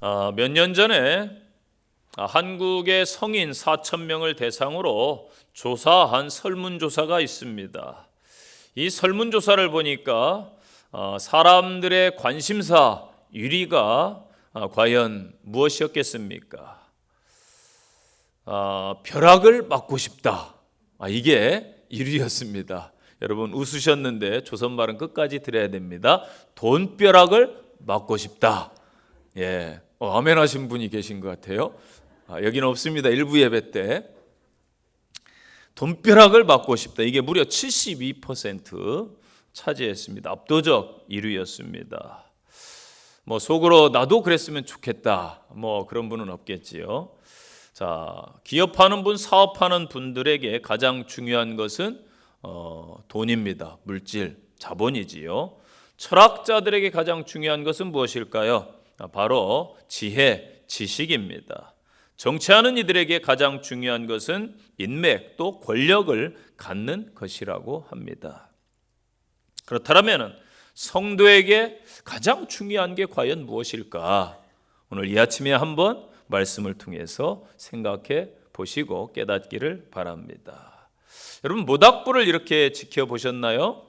몇 년 전에 한국의 성인 4,000명을 대상으로 조사한 설문조사가 있습니다. 이 설문조사를 보니까 사람들의 관심사 1위가 과연 무엇이었겠습니까? 벼락을 맞고 싶다. 이게 1위였습니다. 여러분 웃으셨는데 조선말은 끝까지 들어야 됩니다. 돈벼락을 맞고 싶다. 예, 아멘 하신 분이 계신 것 같아요. 여기는 없습니다. 일부 예배 때 돈벼락을 맞고 싶다. 이게 무려 72% 차지했습니다. 압도적 1위였습니다. 속으로 나도 그랬으면 좋겠다. 그런 분은 없겠지요. 자, 기업하는 분, 사업하는 분들에게 가장 중요한 것은 돈입니다. 물질, 자본이지요. 철학자들에게 가장 중요한 것은 무엇일까요? 바로 지혜, 지식입니다. 정치하는 이들에게 가장 중요한 것은 인맥 또 권력을 갖는 것이라고 합니다. 그렇다면 성도에게 가장 중요한 게 과연 무엇일까? 오늘 이 아침에 한번 말씀을 통해서 생각해 보시고 깨닫기를 바랍니다. 여러분 모닥불을 이렇게 지펴보셨나요?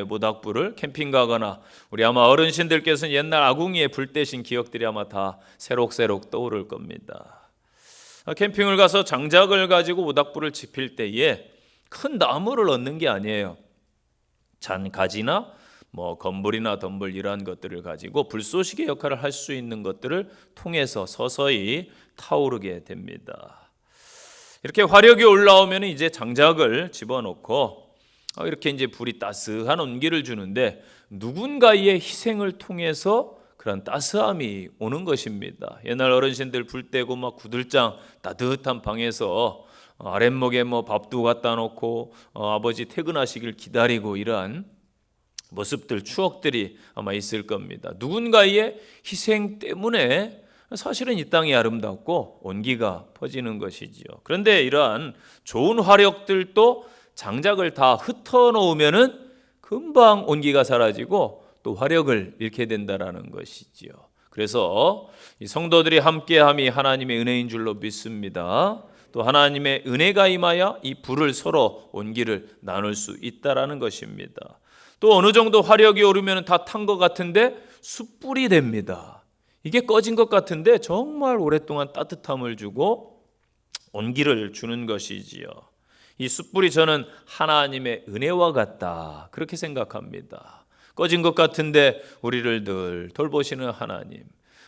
모닥불을 캠핑 가거나 우리 아마 어르신들께서는 옛날 아궁이에 불 떼신 기억들이 아마 다 새록새록 떠오를 겁니다. 캠핑을 가서 장작을 가지고 모닥불을 지필 때에 큰 나무를 얻는 게 아니에요. 잔가지나 건불이나 덤불 이러한 것들을 가지고 불쏘시개 역할을 할 수 있는 것들을 통해서 서서히 타오르게 됩니다. 이렇게 화력이 올라오면 이제 장작을 집어넣고 이렇게 이제 불이 따스한 온기를 주는데 누군가의 희생을 통해서 그런 따스함이 오는 것입니다. 옛날 어르신들 불 떼고 구들장 따뜻한 방에서 아랫목에 밥도 갖다 놓고 아버지 퇴근하시길 기다리고 이러한 모습들, 추억들이 아마 있을 겁니다. 누군가의 희생 때문에 사실은 이 땅이 아름답고 온기가 퍼지는 것이지요. 그런데 이러한 좋은 화력들도 장작을 다 흩어놓으면은 금방 온기가 사라지고 또 화력을 잃게 된다라는 것이지요. 그래서 이 성도들이 함께함이 하나님의 은혜인 줄로 믿습니다. 또 하나님의 은혜가 임하여 이 불을 서로 온기를 나눌 수 있다라는 것입니다. 또 어느 정도 화력이 오르면 다 탄 것 같은데 숯불이 됩니다. 이게 꺼진 것 같은데 정말 오랫동안 따뜻함을 주고 온기를 주는 것이지요. 이 숯불이 저는 하나님의 은혜와 같다 그렇게 생각합니다. 꺼진 것 같은데 우리를 늘 돌보시는 하나님,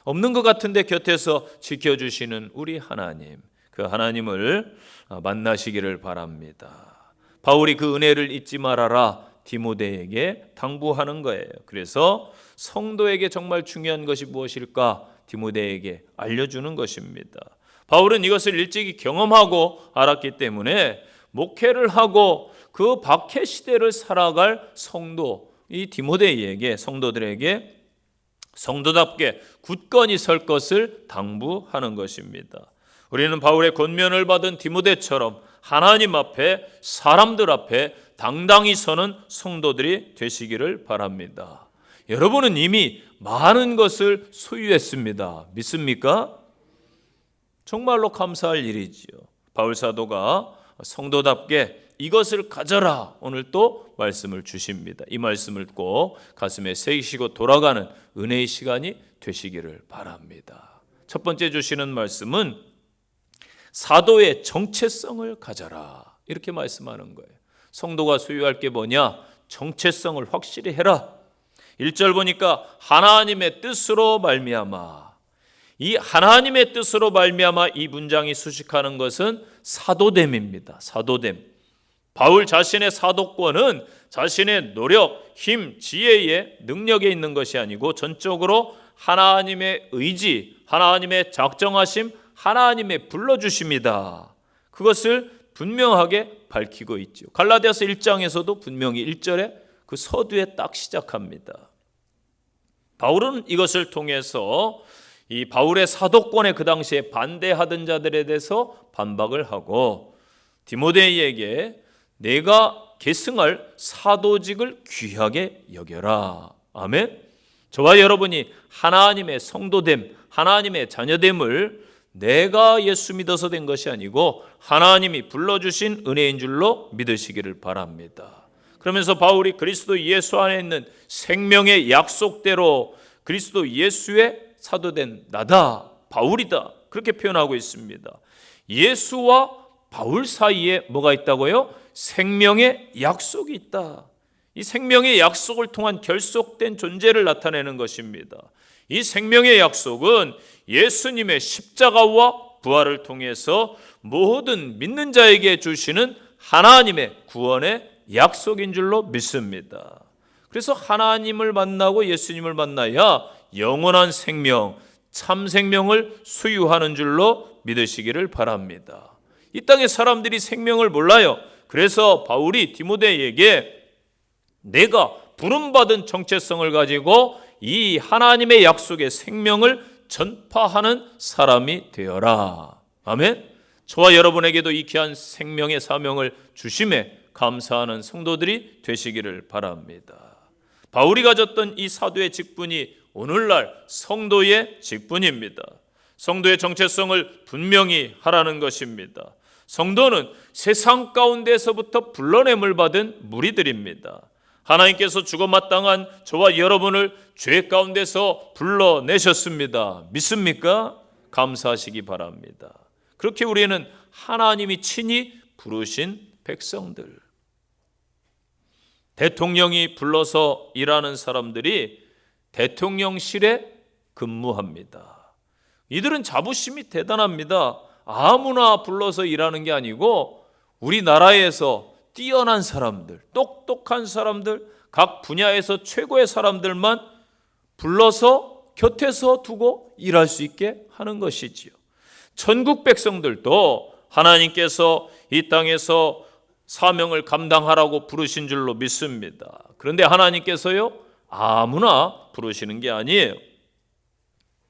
없는 것 같은데 곁에서 지켜주시는 우리 하나님, 그 하나님을 만나시기를 바랍니다. 바울이 그 은혜를 잊지 말아라 디모데에게 당부하는 거예요. 그래서 성도에게 정말 중요한 것이 무엇일까? 디모데에게 알려주는 것입니다. 바울은 이것을 일찍이 경험하고 알았기 때문에 목회를 하고 그 박해 시대를 살아갈 성도, 이 디모데에게, 성도들에게 성도답게 굳건히 설 것을 당부하는 것입니다. 우리는 바울의 권면을 받은 디모데처럼 하나님 앞에, 사람들 앞에 당당히 서는 성도들이 되시기를 바랍니다. 여러분은 이미 많은 것을 소유했습니다. 믿습니까? 정말로 감사할 일이지요. 바울 사도가 성도답게 이것을 가져라 오늘 또 말씀을 주십니다. 이 말씀을 꼭 가슴에 새기시고 돌아가는 은혜의 시간이 되시기를 바랍니다. 첫 번째 주시는 말씀은 사도의 정체성을 가져라 이렇게 말씀하는 거예요. 성도가 소유할 게 뭐냐? 정체성을 확실히 해라. 1절 보니까 하나님의 뜻으로 말미암아, 이 하나님의 뜻으로 말미암아 이 문장이 수식하는 것은 사도됨입니다. 사도됨. 바울 자신의 사도권은 자신의 노력, 힘, 지혜의 능력에 있는 것이 아니고 전적으로 하나님의 의지, 하나님의 작정하심, 하나님의 불러주심이다. 그것을 분명하게 밝히고 있죠. 갈라디아서 1장에서도 분명히 1절에 그 서두에 딱 시작합니다. 바울은 이것을 통해서 이 바울의 사도권에 그 당시에 반대하던 자들에 대해서 반박을 하고 디모데에게 내가 계승할 사도직을 귀하게 여겨라. 아멘. 저와 여러분이 하나님의 성도됨, 하나님의 자녀됨을 내가 예수 믿어서 된 것이 아니고 하나님이 불러주신 은혜인 줄로 믿으시기를 바랍니다. 그러면서 바울이 그리스도 예수 안에 있는 생명의 약속대로 그리스도 예수의 사도된 나다, 바울이다, 그렇게 표현하고 있습니다. 예수와 바울 사이에 뭐가 있다고요? 생명의 약속이 있다. 이 생명의 약속을 통한 결속된 존재를 나타내는 것입니다. 이 생명의 약속은 예수님의 십자가와 부활을 통해서 모든 믿는 자에게 주시는 하나님의 구원의 약속인 줄로 믿습니다. 그래서 하나님을 만나고 예수님을 만나야 영원한 생명, 참 생명을 수유하는 줄로 믿으시기를 바랍니다. 이 땅의 사람들이 생명을 몰라요. 그래서 바울이 디모데에게 내가 부름받은 정체성을 가지고 이 하나님의 약속의 생명을 전파하는 사람이 되어라. 아멘. 저와 여러분에게도 이 귀한 생명의 사명을 주심에 감사하는 성도들이 되시기를 바랍니다. 바울이 가졌던 이 사도의 직분이 오늘날 성도의 직분입니다. 성도의 정체성을 분명히 하라는 것입니다. 성도는 세상 가운데서부터 불러냄을 받은 무리들입니다. 하나님께서 죽어 마땅한 저와 여러분을 죄 가운데서 불러내셨습니다. 믿습니까? 감사하시기 바랍니다. 그렇게 우리는 하나님이 친히 부르신 백성들, 대통령이 불러서 일하는 사람들이 대통령실에 근무합니다. 이들은 자부심이 대단합니다. 아무나 불러서 일하는 게 아니고 우리나라에서 뛰어난 사람들, 똑똑한 사람들, 각 분야에서 최고의 사람들만 불러서 곁에서 두고 일할 수 있게 하는 것이지요. 천국 백성들도 하나님께서 이 땅에서 사명을 감당하라고 부르신 줄로 믿습니다. 그런데 하나님께서요, 아무나 부르시는 게 아니에요.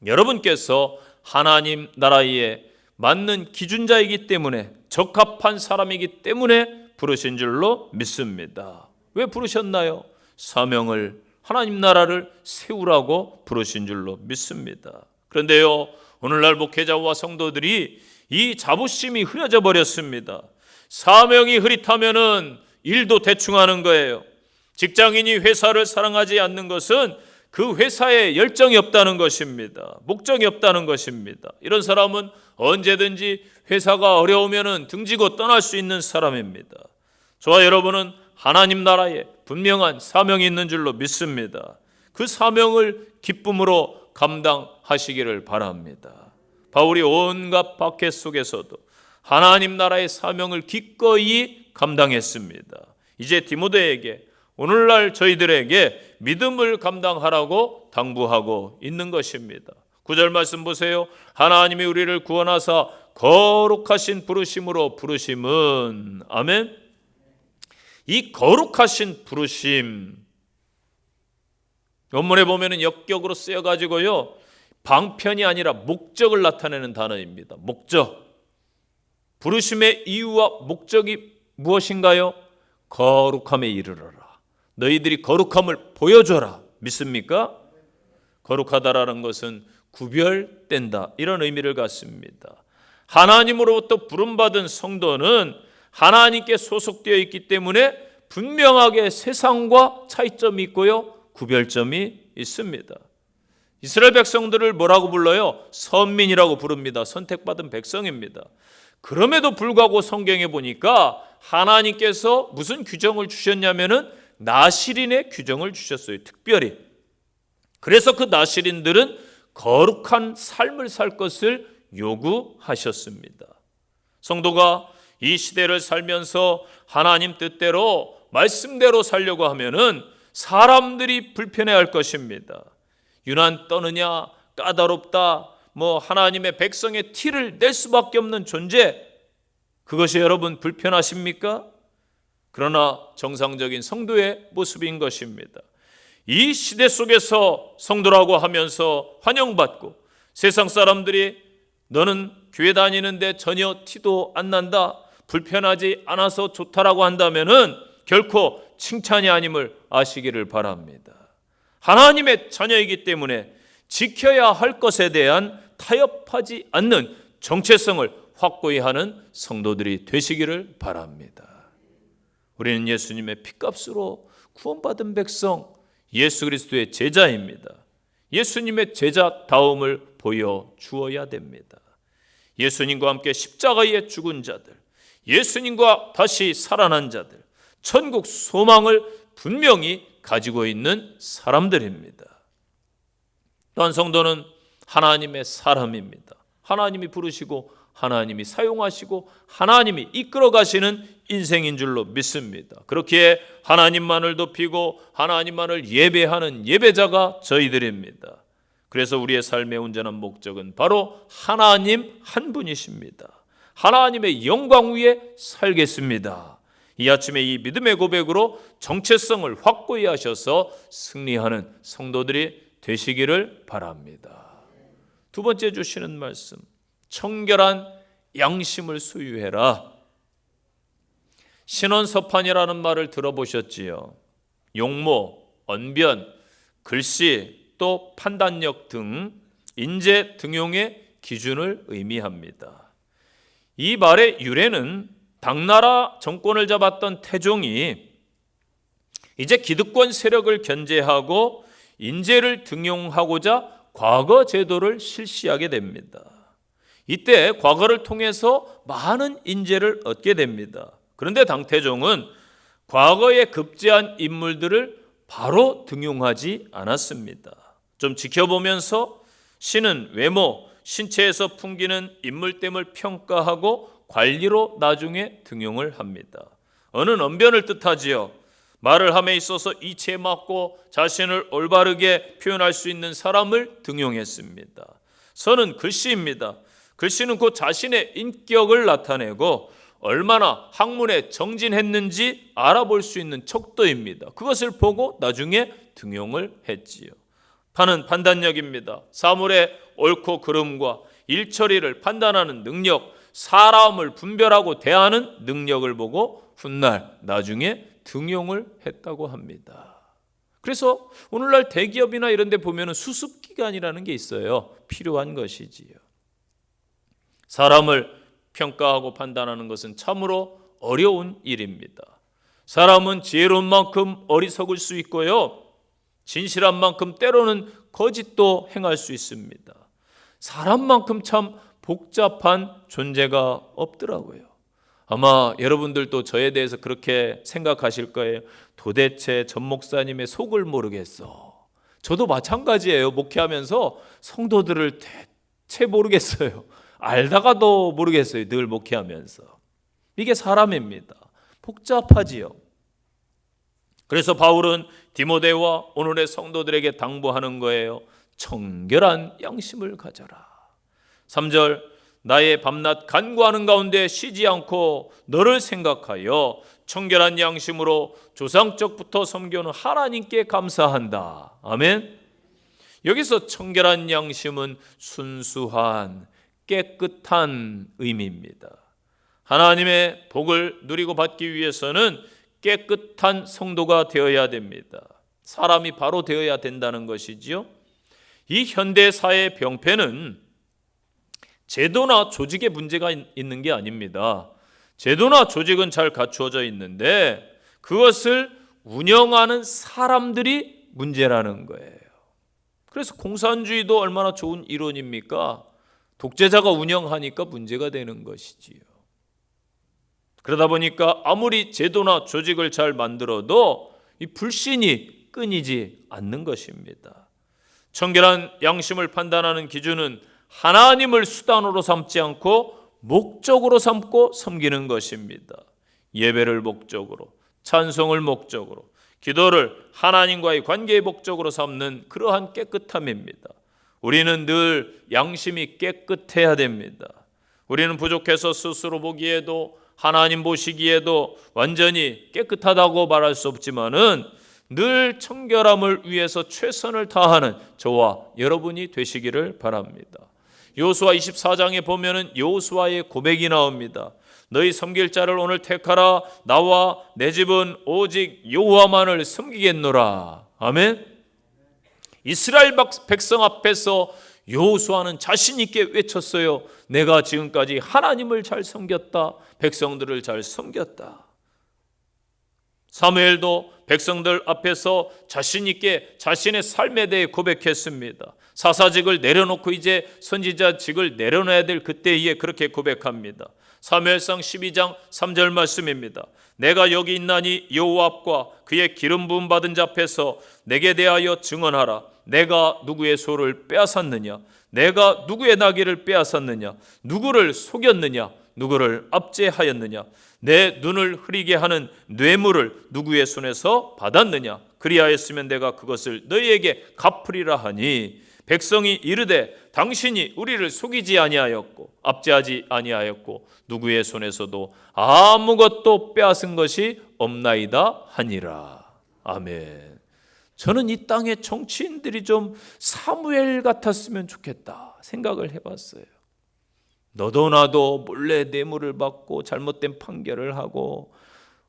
여러분께서 하나님 나라에 맞는 기준자이기 때문에, 적합한 사람이기 때문에 부르신 줄로 믿습니다. 왜 부르셨나요? 사명을, 하나님 나라를 세우라고 부르신 줄로 믿습니다. 그런데요, 오늘날 목회자와 성도들이 이 자부심이 흐려져 버렸습니다. 사명이 흐릿하면은 일도 대충 하는 거예요. 직장인이 회사를 사랑하지 않는 것은 그 회사에 열정이 없다는 것입니다. 목적이 없다는 것입니다. 이런 사람은 언제든지 회사가 어려우면은 등지고 떠날 수 있는 사람입니다. 저와 여러분은 하나님 나라에 분명한 사명이 있는 줄로 믿습니다. 그 사명을 기쁨으로 감당하시기를 바랍니다. 바울이 온갖 박해 속에서도 하나님 나라의 사명을 기꺼이 감당했습니다. 이제 디모데에게, 오늘날 저희들에게 믿음을 감당하라고 당부하고 있는 것입니다. 9절 말씀 보세요. 하나님이 우리를 구원하사 거룩하신 부르심으로 부르심은, 아멘. 이 거룩하신 부르심, 원문에 보면은 역격으로 쓰여가지고요, 방편이 아니라 목적을 나타내는 단어입니다. 목적. 부르심의 이유와 목적이 무엇인가요? 거룩함에 이르러라. 너희들이 거룩함을 보여줘라. 믿습니까? 거룩하다라는 것은 구별된다, 이런 의미를 갖습니다. 하나님으로부터 부름받은 성도는 하나님께 소속되어 있기 때문에 분명하게 세상과 차이점이 있고요, 구별점이 있습니다. 이스라엘 백성들을 뭐라고 불러요? 선민이라고 부릅니다. 선택받은 백성입니다. 그럼에도 불구하고 성경에 보니까 하나님께서 무슨 규정을 주셨냐면은 나실인의 규정을 주셨어요. 특별히. 그래서 그 나실인들은 거룩한 삶을 살 것을 요구하셨습니다. 성도가 이 시대를 살면서 하나님 뜻대로, 말씀대로 살려고 하면은 사람들이 불편해할 것입니다. 유난 떠느냐, 까다롭다, 하나님의 백성의 티를 낼 수밖에 없는 존재, 그것이 여러분 불편하십니까? 그러나 정상적인 성도의 모습인 것입니다. 이 시대 속에서 성도라고 하면서 환영받고 세상 사람들이 너는 교회 다니는데 전혀 티도 안 난다, 불편하지 않아서 좋다라고 한다면은 결코 칭찬이 아님을 아시기를 바랍니다. 하나님의 자녀이기 때문에 지켜야 할 것에 대한 타협하지 않는 정체성을 확고히 하는 성도들이 되시기를 바랍니다. 우리는 예수님의 피값으로 구원받은 백성, 예수 그리스도의 제자입니다. 예수님의 제자다움을 보여주어야 됩니다. 예수님과 함께 십자가에 죽은 자들, 예수님과 다시 살아난 자들, 천국 소망을 분명히 가지고 있는 사람들입니다. 또한 성도는 하나님의 사람입니다. 하나님이 부르시고 하나님이 사용하시고 하나님이 이끌어 가시는 인생인 줄로 믿습니다. 그렇기에 하나님만을 높이고 하나님만을 예배하는 예배자가 저희들입니다. 그래서 우리의 삶의 온전한 목적은 바로 하나님 한 분이십니다. 하나님의 영광 위에 살겠습니다. 이 아침에 이 믿음의 고백으로 정체성을 확고히 하셔서 승리하는 성도들이 되시기를 바랍니다. 두 번째 주시는 말씀, 청결한 양심을 소유해라. 신원서판이라는 말을 들어보셨지요? 용모, 언변, 글씨, 또 판단력 등 인재 등용의 기준을 의미합니다. 이 말의 유래는 당나라 정권을 잡았던 태종이 이제 기득권 세력을 견제하고 인재를 등용하고자 과거 제도를 실시하게 됩니다. 이때 과거를 통해서 많은 인재를 얻게 됩니다. 그런데 당태종은 과거에 급제한 인물들을 바로 등용하지 않았습니다. 좀 지켜보면서 신은 외모, 신체에서 풍기는 인물됨을 평가하고 관리로 나중에 등용을 합니다. 어는 언변을 뜻하지요. 말을 함에 있어서 이치에 맞고 자신을 올바르게 표현할 수 있는 사람을 등용했습니다. 서는 글씨입니다. 글씨는 곧 자신의 인격을 나타내고 얼마나 학문에 정진했는지 알아볼 수 있는 척도입니다. 그것을 보고 나중에 등용을 했지요. 판은 판단력입니다. 사물의 옳고 그름과 일처리를 판단하는 능력, 사람을 분별하고 대하는 능력을 보고 훗날 나중에 등용을 했다고 합니다. 그래서 오늘날 대기업이나 이런 데 보면 수습기관이라는 게 있어요. 필요한 것이지요. 사람을 평가하고 판단하는 것은 참으로 어려운 일입니다. 사람은 지혜로운 만큼 어리석을 수 있고요. 진실한 만큼 때로는 거짓도 행할 수 있습니다. 사람만큼 참 복잡한 존재가 없더라고요. 아마 여러분들도 저에 대해서 그렇게 생각하실 거예요. 도대체 전 목사님의 속을 모르겠어. 저도 마찬가지예요. 목회하면서 성도들을 대체 모르겠어요. 알다가도 모르겠어요. 늘 목회하면서. 이게 사람입니다. 복잡하지요. 그래서 바울은 디모데와 오늘의 성도들에게 당부하는 거예요. 청결한 양심을 가져라. 3절, 나의 밤낮 간구하는 가운데 쉬지 않고 너를 생각하여 청결한 양심으로 조상적부터 섬겨오는 하나님께 감사한다. 아멘. 여기서 청결한 양심은 순수한, 깨끗한 의미입니다. 하나님의 복을 누리고 받기 위해서는 깨끗한 성도가 되어야 됩니다. 사람이 바로 되어야 된다는 것이지요. 이 현대 사회의 병폐는 제도나 조직에 문제가 있는 게 아닙니다. 제도나 조직은 잘 갖추어져 있는데 그것을 운영하는 사람들이 문제라는 거예요. 그래서 공산주의도 얼마나 좋은 이론입니까? 독재자가 운영하니까 문제가 되는 것이지요. 그러다 보니까 아무리 제도나 조직을 잘 만들어도 이 불신이 끊이지 않는 것입니다. 청결한 양심을 판단하는 기준은 하나님을 수단으로 삼지 않고 목적으로 삼고 섬기는 것입니다. 예배를 목적으로, 찬송을 목적으로, 기도를 하나님과의 관계의 목적으로 삼는 그러한 깨끗함입니다. 우리는 늘 양심이 깨끗해야 됩니다. 우리는 부족해서 스스로 보기에도 하나님 보시기에도 완전히 깨끗하다고 말할 수 없지만은 늘 청결함을 위해서 최선을 다하는 저와 여러분이 되시기를 바랍니다. 여호수아 24장에 보면은 여호수아의 고백이 나옵니다. 너희 섬길 자를 오늘 택하라. 나와 내 집은 오직 여호와만을 섬기겠노라. 아멘. 이스라엘 백성 앞에서 여호수아는 자신 있게 외쳤어요. 내가 지금까지 하나님을 잘 섬겼다. 백성들을 잘 섬겼다. 사무엘도 백성들 앞에서 자신 있게 자신의 삶에 대해 고백했습니다. 사사직을 내려놓고 이제 선지자직을 내려놔야 될 그때에 그렇게 고백합니다. 사무엘상 12장 3절 말씀입니다. 내가 여기 있나니 여호와 앞과 그의 기름 부음 받은 자 앞에서 내게 대하여 증언하라. 내가 누구의 소를 빼앗았느냐? 내가 누구의 나귀를 빼앗았느냐? 누구를 속였느냐? 누구를 압제하였느냐? 내 눈을 흐리게 하는 뇌물을 누구의 손에서 받았느냐? 그리하였으면 내가 그것을 너희에게 갚으리라 하니 백성이 이르되 당신이 우리를 속이지 아니하였고 압제하지 아니하였고 누구의 손에서도 아무것도 빼앗은 것이 없나이다 하니라. 아멘. 저는 이 땅의 정치인들이 좀 사무엘 같았으면 좋겠다 생각을 해봤어요. 너도 나도 몰래 뇌물을 받고 잘못된 판결을 하고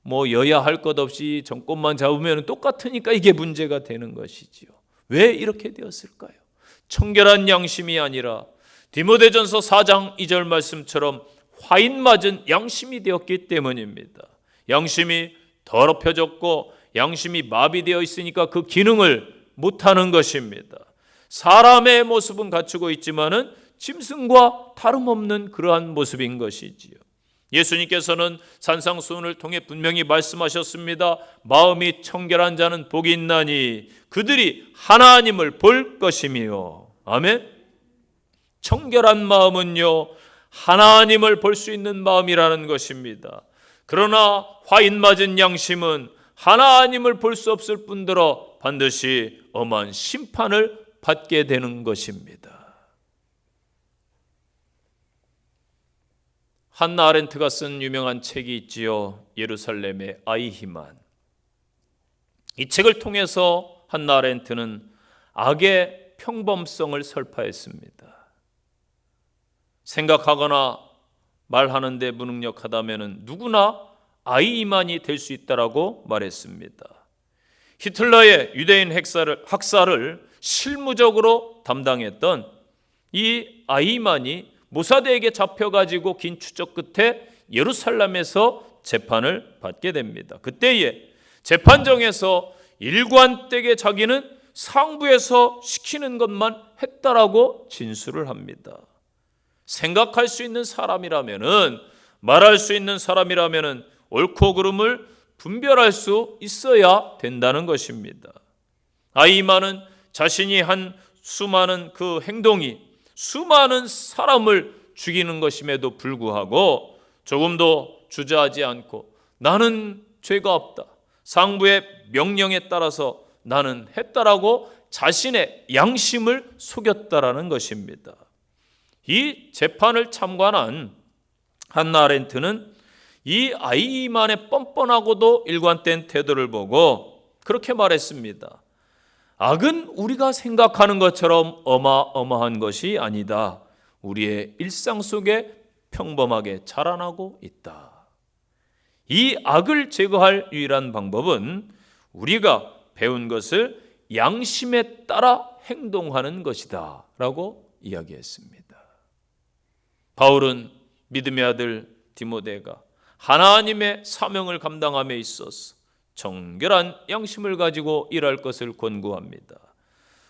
뭐 여야 할 것 없이 정권만 잡으면 똑같으니까 이게 문제가 되는 것이지요. 왜 이렇게 되었을까요? 청결한 양심이 아니라 디모데전서 4장 2절 말씀처럼 화인 맞은 양심이 되었기 때문입니다. 양심이 더럽혀졌고 양심이 마비되어 있으니까 그 기능을 못하는 것입니다. 사람의 모습은 갖추고 있지만은 짐승과 다름없는 그러한 모습인 것이지요. 예수님께서는 산상수훈을 통해 분명히 말씀하셨습니다. 마음이 청결한 자는 복이 있나니 그들이 하나님을 볼 것이며. 아멘. 청결한 마음은요 하나님을 볼 수 있는 마음이라는 것입니다. 그러나 화인 맞은 양심은 하나님을 볼 수 없을 뿐더러 반드시 엄한 심판을 받게 되는 것입니다. 한나 아렌트가 쓴 유명한 책이 있지요. 예루살렘의 아이히만. 이 책을 통해서 한나 아렌트는 악의 평범성을 설파했습니다. 생각하거나 말하는데 무능력하다면 누구나 아이히만이 될 수 있다라고 말했습니다. 히틀러의 유대인 학살을 실무적으로 담당했던 이 아이히만이 모사드에게 잡혀가지고 긴 추적 끝에 예루살렘에서 재판을 받게 됩니다. 그때에 재판정에서 일관되게 자기는 상부에서 시키는 것만 했다라고 진술을 합니다. 생각할 수 있는 사람이라면은, 말할 수 있는 사람이라면은 옳고 그름을 분별할 수 있어야 된다는 것입니다. 아이히만은 자신이 한 수많은 그 행동이 수많은 사람을 죽이는 것임에도 불구하고 조금도 주저하지 않고 나는 죄가 없다, 상부의 명령에 따라서 나는 했다라고 자신의 양심을 속였다라는 것입니다. 이 재판을 참관한 한나 아렌트는 이 아이히만의 뻔뻔하고도 일관된 태도를 보고 그렇게 말했습니다. 악은 우리가 생각하는 것처럼 어마어마한 것이 아니다. 우리의 일상 속에 평범하게 자라나고 있다. 이 악을 제거할 유일한 방법은 우리가 배운 것을 양심에 따라 행동하는 것이다 라고 이야기했습니다. 바울은 믿음의 아들 디모데가 하나님의 사명을 감당함에 있어서 정결한 양심을 가지고 일할 것을 권고합니다.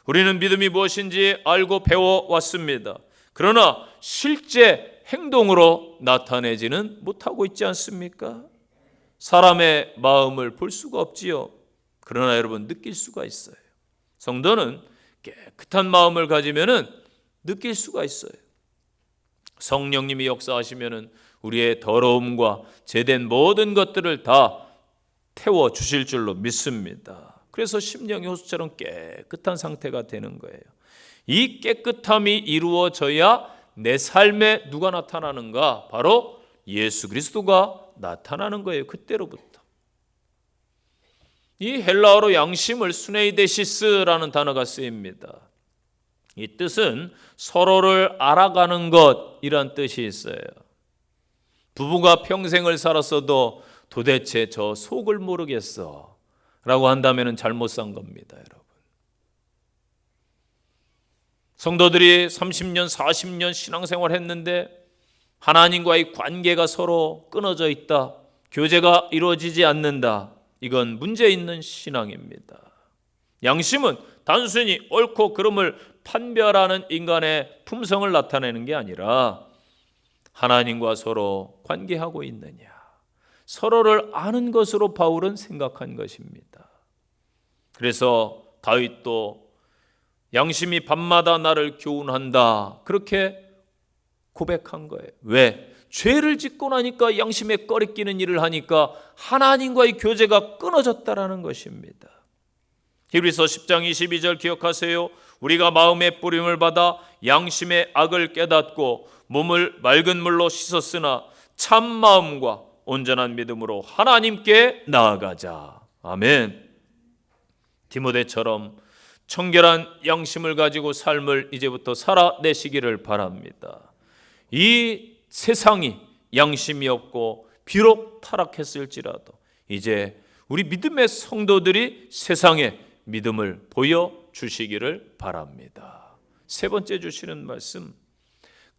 우리는 믿음이 무엇인지 알고 배워왔습니다. 그러나 실제 행동으로 나타내지는 못하고 있지 않습니까? 사람의 마음을 볼 수가 없지요. 그러나 여러분 느낄 수가 있어요. 성도는 깨끗한 마음을 가지면은 느낄 수가 있어요. 성령님이 역사하시면은 우리의 더러움과 죄된 모든 것들을 다 태워 주실 줄로 믿습니다. 그래서 심령이 호수처럼 깨끗한 상태가 되는 거예요. 이 깨끗함이 이루어져야 내 삶에 누가 나타나는가? 바로 예수 그리스도가 나타나는 거예요. 그때로부터. 이 헬라어로 양심을 수네이데시스라는 단어가 쓰입니다. 이 뜻은 서로를 알아가는 것이란 뜻이 있어요. 부부가 평생을 살았어도 도대체 저 속을 모르겠어 라고 한다면 잘못 산 겁니다, 여러분. 성도들이 30년, 40년 신앙생활 했는데 하나님과의 관계가 서로 끊어져 있다. 교제가 이루어지지 않는다. 이건 문제 있는 신앙입니다. 양심은 단순히 옳고 그름을 판별하는 인간의 품성을 나타내는 게 아니라 하나님과 서로 관계하고 있느냐, 서로를 아는 것으로 바울은 생각한 것입니다. 그래서 다윗도 양심이 밤마다 나를 교훈한다, 그렇게 고백한 거예요. 왜? 죄를 짓고 나니까 양심에 꺼리끼는 일을 하니까 하나님과의 교제가 끊어졌다라는 것입니다. 히브리서 10장 22절 기억하세요. 우리가 마음의 뿌림을 받아 양심의 악을 깨닫고 몸을 맑은 물로 씻었으나 참 마음과 온전한 믿음으로 하나님께 나아가자. 아멘. 디모데처럼 청결한 양심을 가지고 삶을 이제부터 살아내시기를 바랍니다. 이 세상이 양심이 없고 비록 타락했을지라도 이제 우리 믿음의 성도들이 세상에 믿음을 보여주시기를 바랍니다. 세 번째 주시는 말씀,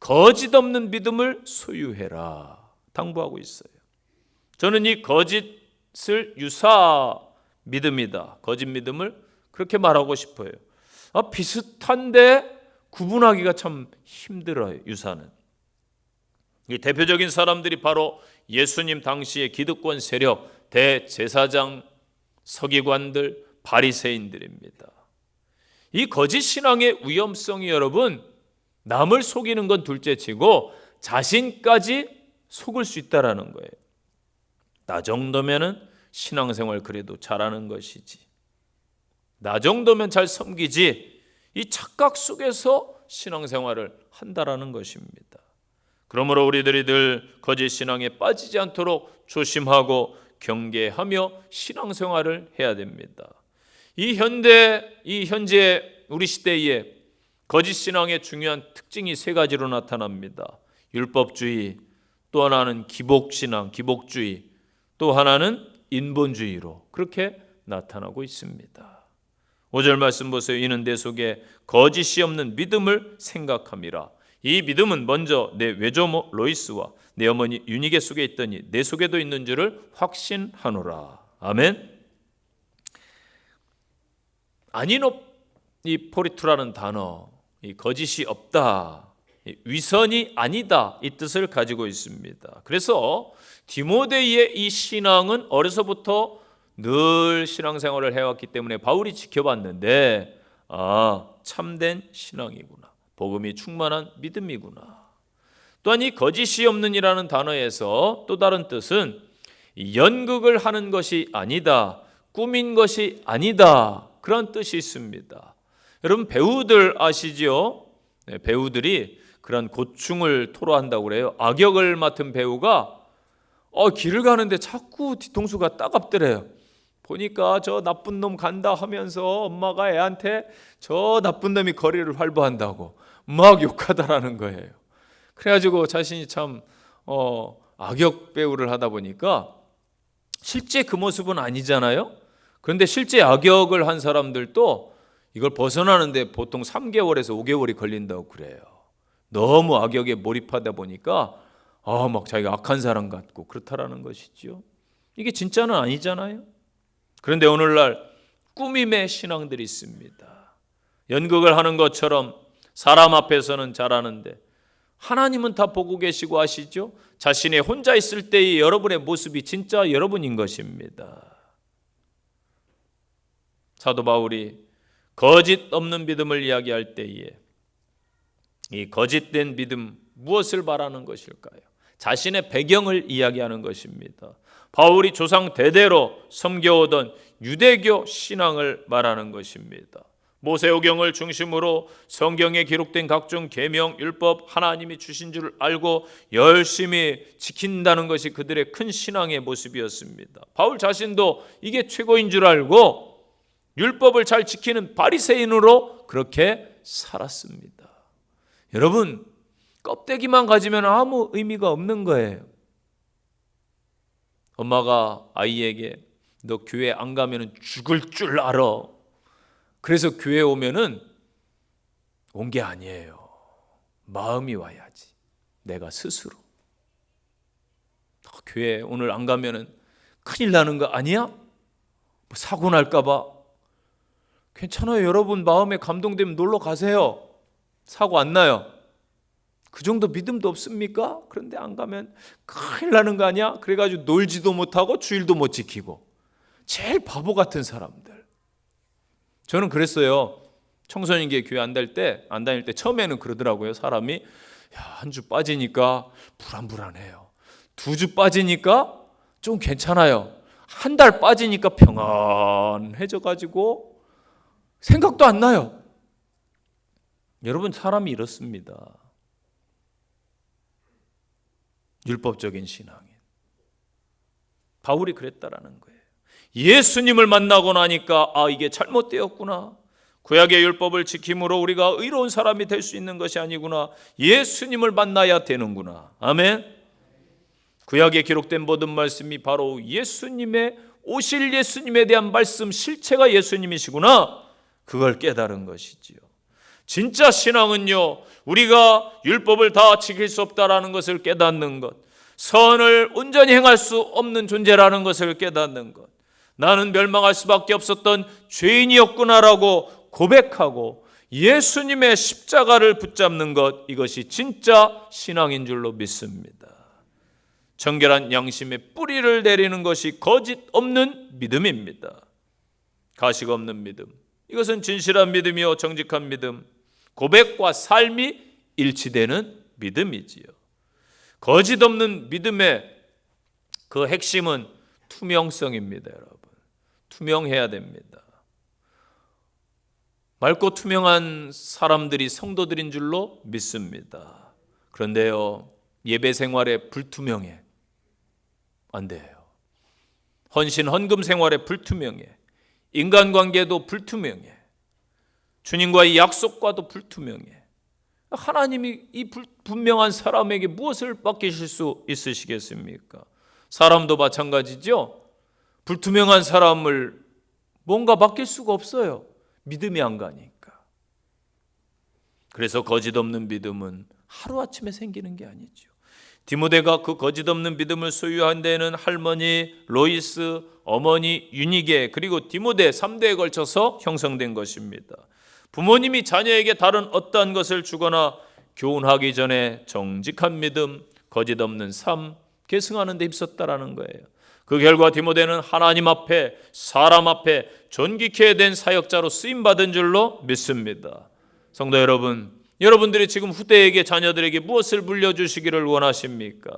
거짓 없는 믿음을 소유해라 당부하고 있어요. 저는 이 거짓을 유사 믿음이다, 거짓 믿음을 그렇게 말하고 싶어요. 비슷한데 구분하기가 참 힘들어요. 유사는. 이 대표적인 사람들이 바로 예수님 당시의 기득권 세력, 대제사장, 서기관들, 바리새인들입니다. 이 거짓 신앙의 위험성이 여러분, 남을 속이는 건 둘째치고 자신까지 속을 수 있다라는 거예요. 나 정도면은 신앙생활 그래도 잘하는 것이지, 나 정도면 잘 섬기지, 이 착각 속에서 신앙생활을 한다라는 것입니다. 그러므로 우리들이 늘 거짓 신앙에 빠지지 않도록 조심하고 경계하며 신앙생활을 해야 됩니다. 이 현재 우리 시대에 거짓 신앙의 중요한 특징이 세 가지로 나타납니다. 율법주의, 또 하나는 기복신앙, 기복주의, 또 하나는 인본주의로 그렇게 나타나고 있습니다. 5절 말씀 보세요. 이는 내 속에 거짓이 없는 믿음을 생각함이라. 이 믿음은 먼저 내 외조모 로이스와 내 어머니 유니게 속에 있더니 내 속에도 있는 줄을 확신하노라. 아멘. 아니노이 포리투라는 단어, 이 거짓이 없다, 위선이 아니다, 이 뜻을 가지고 있습니다. 그래서 디모데의 이 신앙은 어려서부터 늘 신앙생활을 해왔기 때문에 바울이 지켜봤는데, 참된 신앙이구나, 복음이 충만한 믿음이구나. 또한 이 거짓이 없는이라는 단어에서 또 다른 뜻은 연극을 하는 것이 아니다, 꾸민 것이 아니다, 그런 뜻이 있습니다. 여러분 배우들 아시죠? 네, 배우들이 그런 고충을 토로한다고 그래요. 악역을 맡은 배우가 길을 가는데 자꾸 뒤통수가 따갑더래요. 보니까 저 나쁜 놈 간다 하면서 엄마가 애한테 저 나쁜 놈이 거리를 활보한다고 막 욕하다라는 거예요. 그래가지고 자신이 참 악역 배우를 하다 보니까 실제 그 모습은 아니잖아요. 그런데 실제 악역을 한 사람들도 이걸 벗어나는데 보통 3개월에서 5개월이 걸린다고 그래요. 너무 악역에 몰입하다 보니까 막 자기가 악한 사람 같고 그렇다라는 것이죠. 이게 진짜는 아니잖아요. 그런데 오늘날 꾸밈의 신앙들이 있습니다. 연극을 하는 것처럼 사람 앞에서는 잘하는데 하나님은 다 보고 계시고 아시죠? 자신이 혼자 있을 때의 여러분의 모습이 진짜 여러분인 것입니다. 사도 바울이 거짓 없는 믿음을 이야기할 때에 이 거짓된 믿음, 무엇을 말하는 것일까요? 자신의 배경을 이야기하는 것입니다. 바울이 조상 대대로 섬겨오던 유대교 신앙을 말하는 것입니다. 모세오경을 중심으로 성경에 기록된 각종 계명, 율법 하나님이 주신 줄 알고 열심히 지킨다는 것이 그들의 큰 신앙의 모습이었습니다. 바울 자신도 이게 최고인 줄 알고 율법을 잘 지키는 바리새인으로 그렇게 살았습니다. 여러분, 껍데기만 가지면 아무 의미가 없는 거예요. 엄마가 아이에게 너 교회 안 가면 죽을 줄 알아. 그래서 교회 오면은 온 게 아니에요. 마음이 와야지. 내가 스스로. 교회 오늘 안 가면은 큰일 나는 거 아니야? 뭐 사고 날까 봐. 괜찮아요. 여러분 마음에 감동되면 놀러 가세요. 사고 안 나요. 그 정도 믿음도 없습니까? 그런데 안 가면 큰일 나는 거 아니야? 그래가지고 놀지도 못하고 주일도 못 지키고. 제일 바보 같은 사람들. 저는 그랬어요. 청소년기에 교회 안 다닐 때 처음에는 그러더라고요. 사람이 한 주 빠지니까 불안해요. 2주 빠지니까 좀 괜찮아요. 한 달 빠지니까 평안해져가지고 생각도 안 나요. 여러분 사람이 이렇습니다. 율법적인 신앙인. 바울이 그랬다라는 거예요. 예수님을 만나고 나니까 이게 잘못되었구나. 구약의 율법을 지킴으로 우리가 의로운 사람이 될 수 있는 것이 아니구나. 예수님을 만나야 되는구나. 아멘. 구약에 기록된 모든 말씀이 바로 오실 예수님에 대한 말씀 실체가 예수님이시구나. 그걸 깨달은 것이지요. 진짜 신앙은요, 우리가 율법을 다 지킬 수 없다라는 것을 깨닫는 것, 선을 온전히 행할 수 없는 존재라는 것을 깨닫는 것, 나는 멸망할 수밖에 없었던 죄인이었구나라고 고백하고 예수님의 십자가를 붙잡는 것, 이것이 진짜 신앙인 줄로 믿습니다. 정결한 양심의 뿌리를 내리는 것이 거짓 없는 믿음입니다. 가식 없는 믿음, 이것은 진실한 믿음이요 정직한 믿음, 고백과 삶이 일치되는 믿음이지요. 거짓 없는 믿음의 그 핵심은 투명성입니다. 여러분, 투명해야 됩니다. 맑고 투명한 사람들이 성도들인 줄로 믿습니다. 그런데요, 예배 생활에 불투명해. 안 돼요. 헌신 헌금 생활에 불투명해. 인간관계도 불투명해. 주님과의 약속과도 불투명해. 하나님이 이 분명한 사람에게 무엇을 맡기실 수 있으시겠습니까? 사람도 마찬가지죠. 불투명한 사람을 뭔가 맡길 수가 없어요. 믿음이 안 가니까. 그래서 거짓 없는 믿음은 하루아침에 생기는 게 아니죠. 디모데가 그 거짓 없는 믿음을 소유한 데에는 할머니 로이스, 어머니 유니게, 그리고 디모데 3대에 걸쳐서 형성된 것입니다. 부모님이 자녀에게 다른 어떠한 것을 주거나 교훈하기 전에 정직한 믿음, 거짓 없는 삶 계승하는 데 힘썼다라는 거예요. 그 결과 디모데는 하나님 앞에 사람 앞에 존귀케 된 사역자로 쓰임받은 줄로 믿습니다. 성도 여러분, 여러분들이 지금 후대에게 자녀들에게 무엇을 물려주시기를 원하십니까?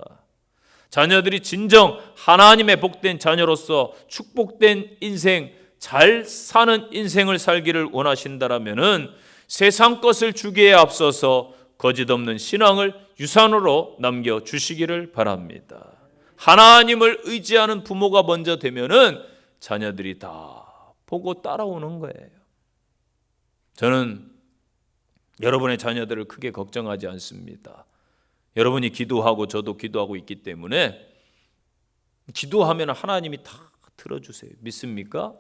자녀들이 진정 하나님의 복된 자녀로서 축복된 인생, 잘 사는 인생을 살기를 원하신다라면은 세상 것을 주기에 앞서서 거짓 없는 신앙을 유산으로 남겨주시기를 바랍니다. 하나님을 의지하는 부모가 먼저 되면은 자녀들이 다 보고 따라오는 거예요. 저는 여러분의 자녀들을 크게 걱정하지 않습니다. 여러분이 기도하고 저도 기도하고 있기 때문에 기도하면 하나님이 다 들어주세요. 믿습니까?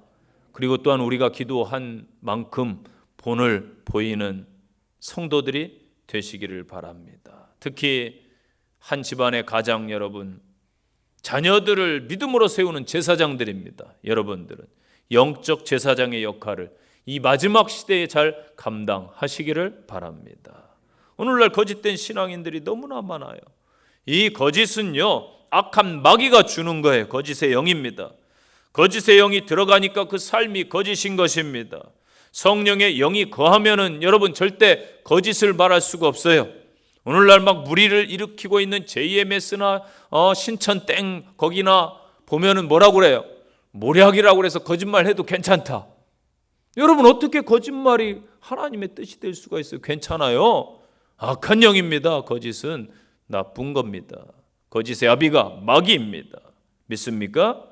그리고 또한 우리가 기도한 만큼 본을 보이는 성도들이 되시기를 바랍니다. 특히 한 집안의 가장 여러분, 자녀들을 믿음으로 세우는 제사장들입니다. 여러분들은 영적 제사장의 역할을 이 마지막 시대에 잘 감당하시기를 바랍니다. 오늘날 거짓된 신앙인들이 너무나 많아요. 이 거짓은요, 악한 마귀가 주는 거예요. 거짓의 영입니다. 거짓의 영이 들어가니까 그 삶이 거짓인 것입니다. 성령의 영이 거하면은 여러분 절대 거짓을 말할 수가 없어요. 오늘날 막 무리를 일으키고 있는 JMS나 신천 땡 거기나 보면은 뭐라고 그래요? 모략이라고 그래서 거짓말해도 괜찮다. 여러분 어떻게 거짓말이 하나님의 뜻이 될 수가 있어요? 괜찮아요. 악한 영입니다. 거짓은 나쁜 겁니다. 거짓의 아비가 마귀입니다. 믿습니까?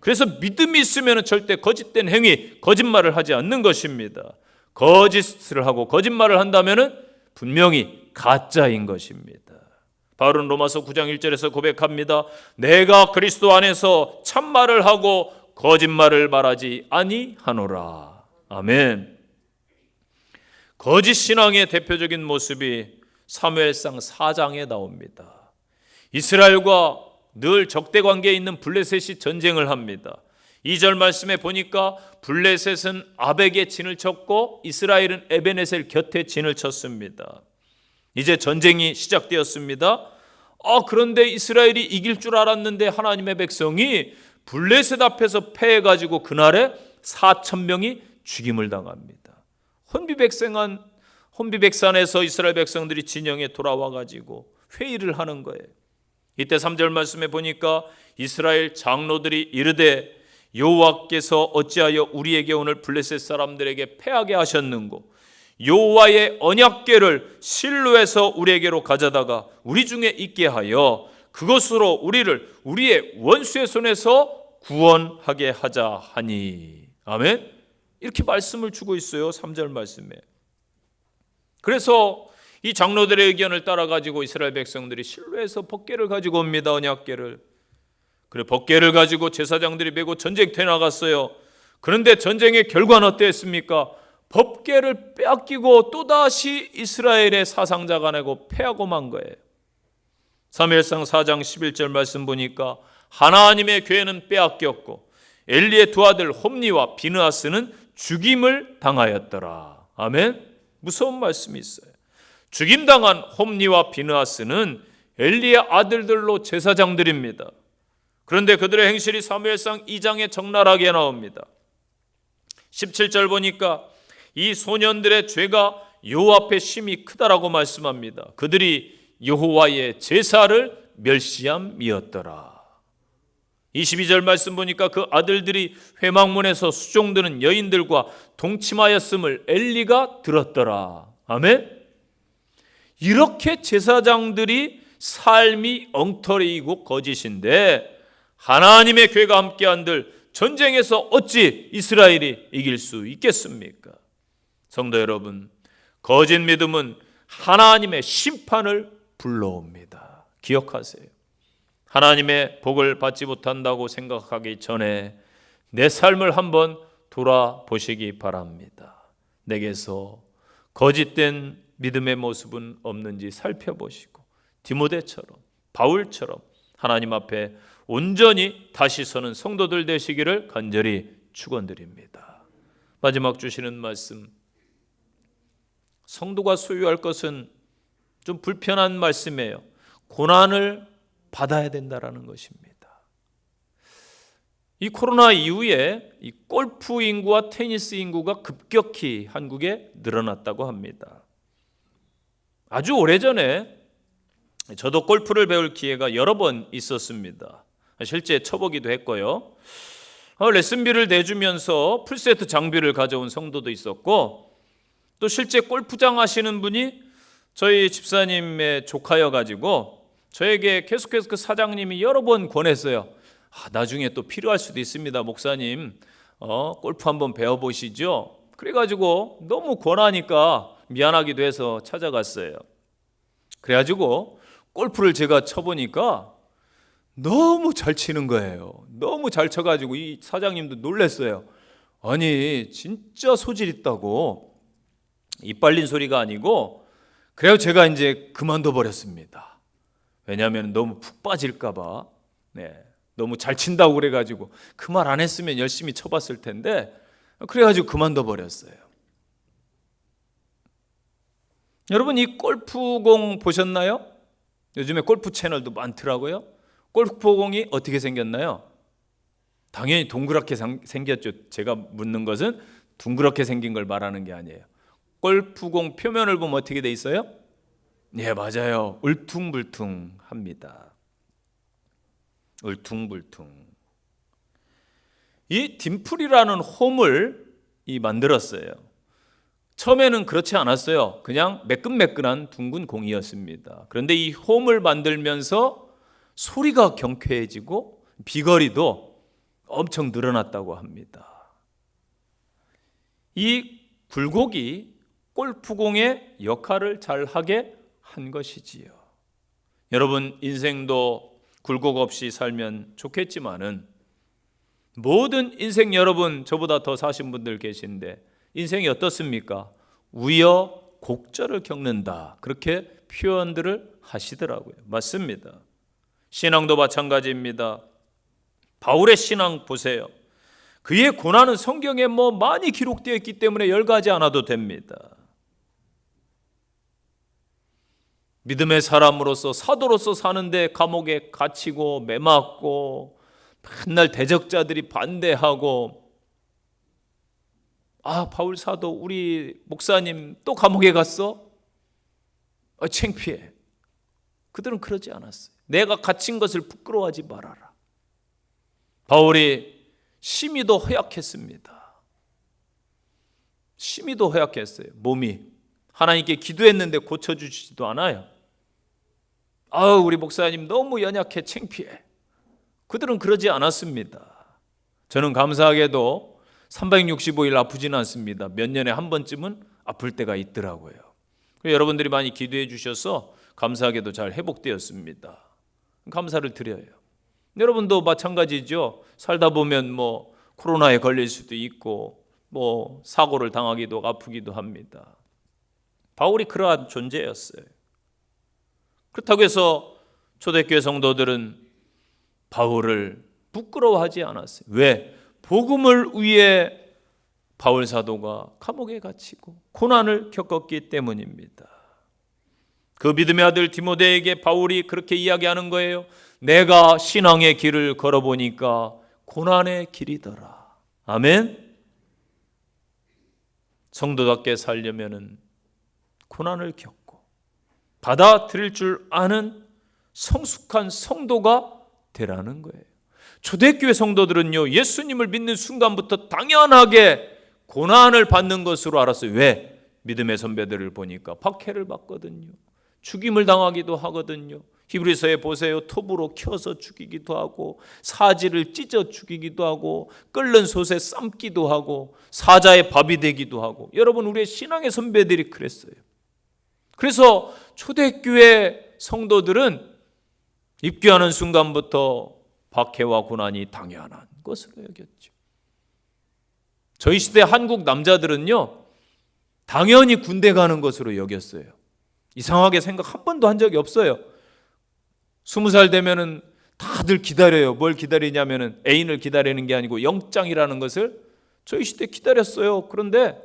그래서 믿음이 있으면 절대 거짓된 행위, 거짓말을 하지 않는 것입니다. 거짓을 하고 거짓말을 한다면 분명히 가짜인 것입니다. 바울은 로마서 9장 1절에서 고백합니다. 내가 그리스도 안에서 참말을 하고 거짓말을 말하지 아니하노라. 아멘. 거짓 신앙의 대표적인 모습이 사무엘상 4장에 나옵니다. 이스라엘과 늘 적대 관계에 있는 블레셋이 전쟁을 합니다. 2절 말씀에 보니까 블레셋은 아벡에 진을 쳤고 이스라엘은 에베네셀 곁에 진을 쳤습니다. 이제 전쟁이 시작되었습니다. 그런데 이스라엘이 이길 줄 알았는데 하나님의 백성이 블레셋 앞에서 패해가지고 그날에 4,000명이 죽임을 당합니다. 혼비백산에서 이스라엘 백성들이 진영에 돌아와가지고 회의를 하는 거예요. 이때 3절 말씀에 보니까 이스라엘 장로들이 이르되 여호와께서 어찌하여 우리에게 오늘 블레셋 사람들에게 패하게 하셨는고 여호와의 언약궤를 실로에서 우리에게로 가져다가 우리 중에 있게 하여 그것으로 우리를 우리의 원수의 손에서 구원하게 하자 하니. 아멘. 이렇게 말씀을 주고 있어요. 3절 말씀에. 그래서 이 장로들의 의견을 따라 가지고 이스라엘 백성들이 실로에서 법궤를 가지고 옵니다. 언약궤를. 그래 법궤를 가지고 제사장들이 메고 전쟁터에 나갔어요. 그런데 전쟁의 결과는 어땠습니까? 법궤를 빼앗기고 또다시 이스라엘의 사상자가 내고 패하고 만 거예요. 사무엘상 4장 11절 말씀 보니까 하나님의 궤는 빼앗겼고 엘리의 두 아들 홈니와 비느하스는 죽임을 당하였더라. 아멘. 무서운 말씀이 있어요. 죽임당한 홈니와 비느하스는 엘리의 아들들로 제사장들입니다. 그런데 그들의 행실이 사무엘상 2장에 적나라하게 나옵니다. 17절 보니까 이 소년들의 죄가 여호와 앞에 심히 크다라고 말씀합니다. 그들이 여호와의 제사를 멸시함이었더라. 22절 말씀 보니까 그 아들들이 회막문에서 수종드는 여인들과 동침하였음을 엘리가 들었더라. 아멘. 이렇게 제사장들이 삶이 엉터리이고 거짓인데 하나님의 궤가 함께한들 전쟁에서 어찌 이스라엘이 이길 수 있겠습니까? 성도 여러분, 거짓 믿음은 하나님의 심판을 불러옵니다. 기억하세요. 하나님의 복을 받지 못한다고 생각하기 전에 내 삶을 한번 돌아보시기 바랍니다. 내게서 거짓된 믿음의 모습은 없는지 살펴보시고 디모데처럼 바울처럼 하나님 앞에 온전히 다시 서는 성도들 되시기를 간절히 축원드립니다. 마지막 주시는 말씀, 성도가 소유할 것은 좀 불편한 말씀이에요. 고난을 받아야 된다라는 것입니다. 이 코로나 이후에 이 골프 인구와 테니스 인구가 급격히 한국에 늘어났다고 합니다. 아주 오래전에 저도 골프를 배울 기회가 여러 번 있었습니다. 실제 쳐보기도 했고요. 레슨비를 내주면서 풀세트 장비를 가져온 성도도 있었고, 또 실제 골프장 하시는 분이 저희 집사님의 조카여가지고 저에게 계속해서 그 사장님이 여러 번 권했어요. 나중에 또 필요할 수도 있습니다, 목사님. 골프 한번 배워보시죠. 그래가지고 너무 권하니까 미안하기도 해서 찾아갔어요. 그래가지고 골프를 제가 쳐보니까 너무 잘 치는 거예요. 너무 잘 쳐가지고 이 사장님도 놀랐어요. 아니 진짜 소질 있다고. 이빨린 소리가 아니고. 그래서 제가 이제 그만둬 버렸습니다. 왜냐하면 너무 푹 빠질까 봐. 너무 잘 친다고 그래가지고 그 말 안 했으면 열심히 쳐봤을 텐데, 그래가지고 그만둬 버렸어요. 여러분, 이 골프공 보셨나요? 요즘에 골프 채널도 많더라고요. 골프공이 어떻게 생겼나요? 당연히 동그랗게 생겼죠. 제가 묻는 것은 둥그렇게 생긴 걸 말하는 게 아니에요. 골프공 표면을 보면 어떻게 돼 있어요? 네, 맞아요. 울퉁불퉁합니다. 울퉁불퉁. 이 딤플이라는 홈을 만들었어요. 처음에는 그렇지 않았어요. 그냥 매끈매끈한 둥근 공이었습니다. 그런데 이 홈을 만들면서 소리가 경쾌해지고 비거리도 엄청 늘어났다고 합니다. 이 굴곡이 골프공의 역할을 잘 하게 한 것이지요. 여러분, 인생도 굴곡 없이 살면 좋겠지만은 모든 인생, 여러분 저보다 더 사신 분들 계신데 인생이 어떻습니까? 우여곡절을 겪는다. 그렇게 표현들을 하시더라고요. 맞습니다. 신앙도 마찬가지입니다. 바울의 신앙 보세요. 그의 고난은 성경에 많이 기록되어 있기 때문에 열거하지 않아도 됩니다. 믿음의 사람으로서 사도로서 사는데 감옥에 갇히고 매맞고 맨날 대적자들이 반대하고, 바울 사도 우리 목사님 또 감옥에 갔어? 창피해. 그들은 그러지 않았어요. 내가 갇힌 것을 부끄러워하지 말아라. 바울이 심히도 허약했습니다. 심히도 허약했어요. 몸이 하나님께 기도했는데 고쳐주시지도 않아요. 우리 목사님 너무 연약해, 창피해. 그들은 그러지 않았습니다. 저는 감사하게도 365일 아프지는 않습니다. 몇 년에 한 번쯤은 아플 때가 있더라고요. 여러분들이 많이 기도해 주셔서 감사하게도 잘 회복되었습니다. 감사를 드려요. 여러분도 마찬가지죠. 살다 보면 코로나에 걸릴 수도 있고 사고를 당하기도 아프기도 합니다. 바울이 그러한 존재였어요. 그렇다고 해서 초대교회 성도들은 바울을 부끄러워하지 않았어요. 왜? 복음을 위해 바울 사도가 감옥에 갇히고 고난을 겪었기 때문입니다. 그 믿음의 아들 디모데에게 바울이 그렇게 이야기하는 거예요. 내가 신앙의 길을 걸어보니까 고난의 길이더라. 아멘. 성도답게 살려면은 고난을 겪고 받아들일 줄 아는 성숙한 성도가 되라는 거예요. 초대교회 성도들은요, 예수님을 믿는 순간부터 당연하게 고난을 받는 것으로 알았어요. 왜? 믿음의 선배들을 보니까 박해를 받거든요. 죽임을 당하기도 하거든요. 히브리서에 보세요. 톱으로 켜서 죽이기도 하고, 사지를 찢어 죽이기도 하고, 끓는 솥에 삶기도 하고, 사자의 밥이 되기도 하고. 여러분, 우리의 신앙의 선배들이 그랬어요. 그래서 초대교회 성도들은 입교하는 순간부터 박해와 고난이 당연한 것으로 여겼죠. 저희 시대 한국 남자들은요, 당연히 군대 가는 것으로 여겼어요. 이상하게 생각 한 번도 한 적이 없어요. 20살 되면은 다들 기다려요. 뭘 기다리냐면은 애인을 기다리는 게 아니고 영장이라는 것을 저희 시대 기다렸어요. 그런데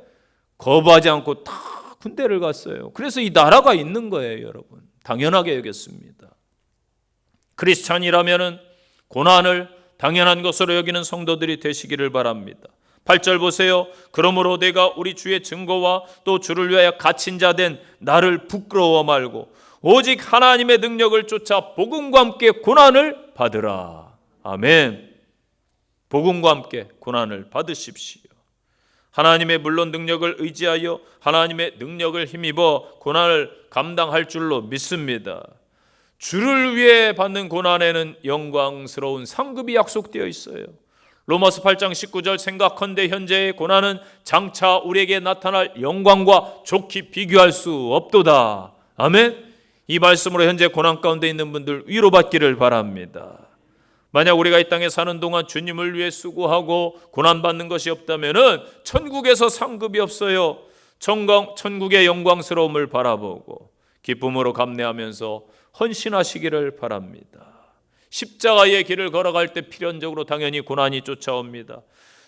거부하지 않고 다 군대를 갔어요. 그래서 이 나라가 있는 거예요, 여러분. 당연하게 여겼습니다. 크리스찬이라면은 고난을 당연한 것으로 여기는 성도들이 되시기를 바랍니다. 8절 보세요. 그러므로 내가 우리 주의 증거와 또 주를 위하여 갇힌 자 된 나를 부끄러워 말고 오직 하나님의 능력을 쫓아 복음과 함께 고난을 받으라. 아멘. 복음과 함께 고난을 받으십시오. 하나님의 물론 능력을 의지하여 하나님의 능력을 힘입어 고난을 감당할 줄로 믿습니다. 주를 위해 받는 고난에는 영광스러운 상급이 약속되어 있어요. 로마서 8장 19절 생각컨대 현재의 고난은 장차 우리에게 나타날 영광과 좋게 비교할 수 없도다. 아멘. 이 말씀으로 현재 고난 가운데 있는 분들 위로받기를 바랍니다. 만약 우리가 이 땅에 사는 동안 주님을 위해 수고하고 고난받는 것이 없다면 천국에서 상급이 없어요. 천국의 영광스러움을 바라보고 기쁨으로 감내하면서 헌신하시기를 바랍니다. 십자가의 길을 걸어갈 때 필연적으로 당연히 고난이 쫓아옵니다.